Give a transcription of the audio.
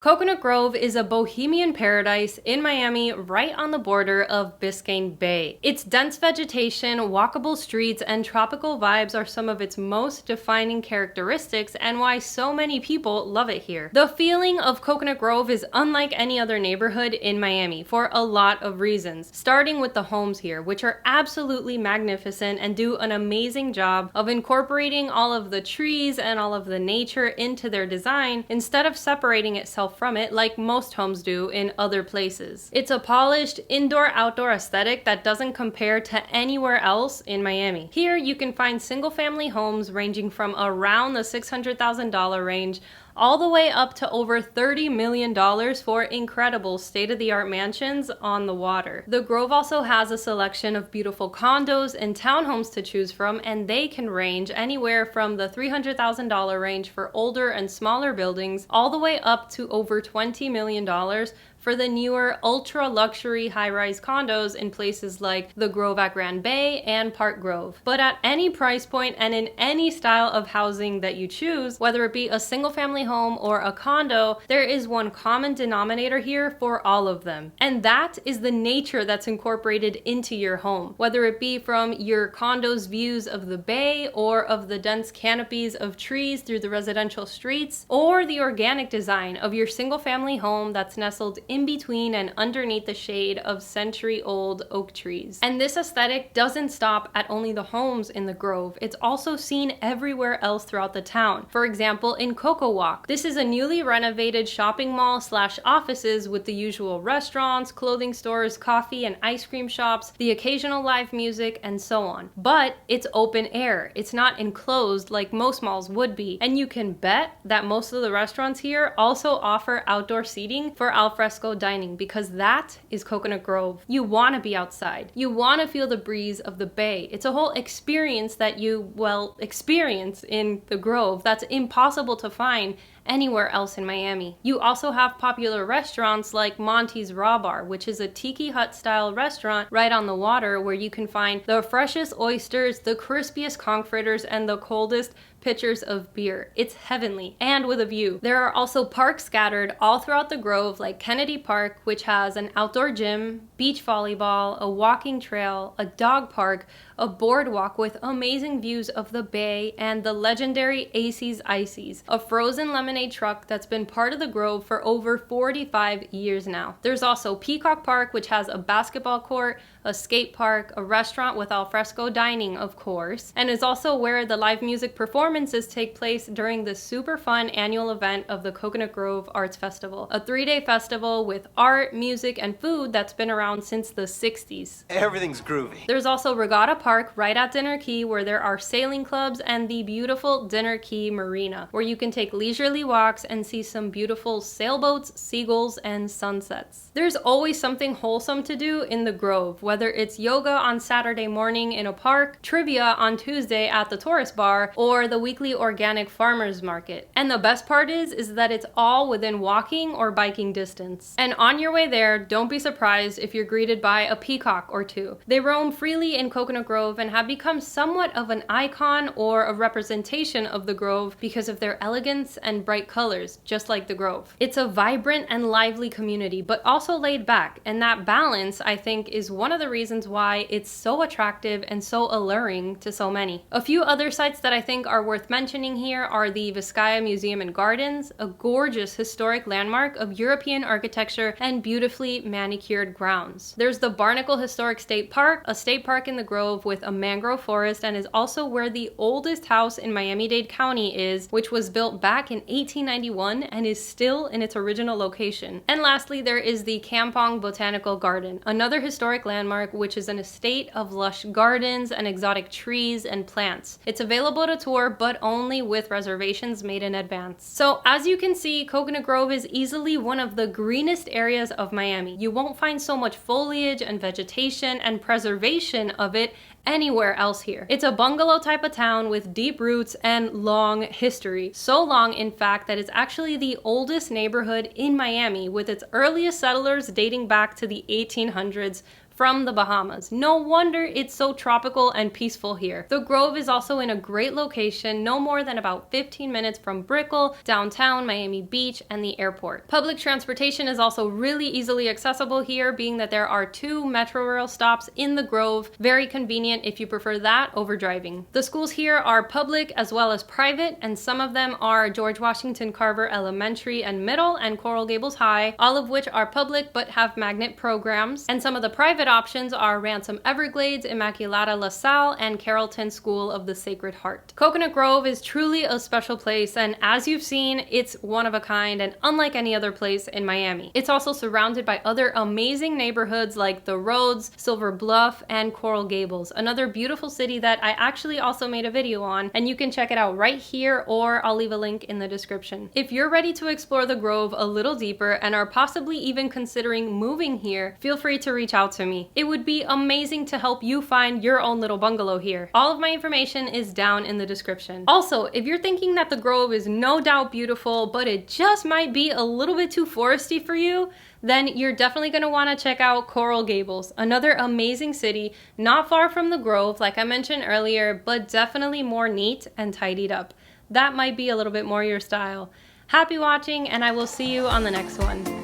Coconut Grove is a bohemian paradise in Miami right on the border of Biscayne Bay. Its dense vegetation, walkable streets, and tropical vibes are some of its most defining characteristics and why so many people love it here. The feeling of Coconut Grove is unlike any other neighborhood in Miami for a lot of reasons, starting with the homes here, which are absolutely magnificent and do an amazing job of incorporating all of the trees and all of the nature into their design instead of separating itself from it like most homes do in other places. It's a polished indoor-outdoor aesthetic that doesn't compare to anywhere else in Miami. Here you can find single-family homes ranging from around the $600,000 range all the way up to over $30 million for incredible state-of-the-art mansions on the water. The Grove also has a selection of beautiful condos and townhomes to choose from, and they can range anywhere from the $300,000 range for older and smaller buildings all the way up to over $20 million for the newer ultra-luxury high-rise condos in places like the Grove at Grand Bay and Park Grove. But at any price point and in any style of housing that you choose, whether it be a single-family home or a condo, there is one common denominator here for all of them. And that is the nature that's incorporated into your home, whether it be from your condo's views of the bay or of the dense canopies of trees through the residential streets, or the organic design of your single-family home that's nestled in between and underneath the shade of century-old oak trees. And this aesthetic doesn't stop at only the homes in the Grove. It's also seen everywhere else throughout the town. For example, in Coco Walk. This is a newly renovated shopping mall slash offices with the usual restaurants, clothing stores, coffee and ice cream shops, the occasional live music, and so on. But it's open air. It's not enclosed like most malls would be. And you can bet that most of the restaurants here also offer outdoor seating for al fresco dining, because that is Coconut Grove. You want to be outside. You want to feel the breeze of the bay. It's a whole experience that you, experience in the Grove that's impossible to find anywhere else in Miami. You also have popular restaurants like Monty's Raw Bar, which is a tiki hut style restaurant right on the water where you can find the freshest oysters, the crispiest conch fritters, and the coldest pitchers of beer. It's heavenly, and with a view. There are also parks scattered all throughout the Grove, like Kennedy Park, which has an outdoor gym, beach volleyball, a walking trail, a dog park, a boardwalk with amazing views of the bay, and the legendary AC's Ices, a frozen lemonade truck that's been part of the Grove for over 45 years now. There's also Peacock Park, which has a basketball court, a skate park, a restaurant with al fresco dining, of course, and is also where the live music performances take place during the super fun annual event of the Coconut Grove Arts Festival, a 3-day festival with art, music, and food that's been around since the 60s. Everything's groovy. There's also Regatta Park right at Dinner Key, where there are sailing clubs, and the beautiful Dinner Key Marina, where you can take leisurely walks and see some beautiful sailboats, seagulls, and sunsets. There's always something wholesome to do in the Grove, whether it's yoga on Saturday morning in a park, trivia on Tuesday at the tourist bar, or the weekly organic farmers market. And the best part is that it's all within walking or biking distance. And on your way there, don't be surprised if you're greeted by a peacock or two. They roam freely in Coconut Grove and have become somewhat of an icon or a representation of the Grove because of their elegance and bright colors, just like the Grove. It's a vibrant and lively community, but also laid back, and that balance, I think, is one of the reasons why it's so attractive and so alluring to so many. A few other sites that I think are worth mentioning here are the Vizcaya Museum and Gardens, a gorgeous historic landmark of European architecture and beautifully manicured grounds. There's the Barnacle Historic State Park, a state park in the Grove with a mangrove forest, and is also where the oldest house in Miami-Dade County is, which was built back in 1891 and is still in its original location. And lastly, there is the Kampong Botanical Garden, another historic landmark which is an estate of lush gardens and exotic trees and plants. It's available to tour, but only with reservations made in advance. So as you can see, Coconut Grove is easily one of the greenest areas of Miami. You won't find so much foliage and vegetation and preservation of it anywhere else here. It's a bungalow type of town with deep roots and long history. So long, in fact, that it's actually the oldest neighborhood in Miami, with its earliest settlers dating back to the 1800s from the Bahamas. No wonder it's so tropical and peaceful here. The Grove is also in a great location, no more than about 15 minutes from Brickell, downtown Miami Beach, and the airport. Public transportation is also really easily accessible here, being that there are 2 Metro Rail stops in the Grove. Very convenient if you prefer that over driving. The schools here are public as well as private, and some of them are George Washington Carver Elementary and Middle and Coral Gables High, all of which are public but have magnet programs. And some of the private options are Ransom Everglades, Immaculata La Salle, and Carrollton School of the Sacred Heart. Coconut Grove is truly a special place, and as you've seen, it's one of a kind and unlike any other place in Miami. It's also surrounded by other amazing neighborhoods like The Roads, Silver Bluff, and Coral Gables, another beautiful city that I actually also made a video on, and you can check it out right here, or I'll leave a link in the description. If you're ready to explore the Grove a little deeper and are possibly even considering moving here, feel free to reach out to me. It would be amazing to help you find your own little bungalow here. All of my information is down in the description. Also, if you're thinking that the Grove is no doubt beautiful, but it just might be a little bit too foresty for you, then you're definitely going to want to check out Coral Gables, another amazing city, not far from the Grove, like I mentioned earlier, but definitely more neat and tidied up. That might be a little bit more your style. Happy watching, and I will see you on the next one.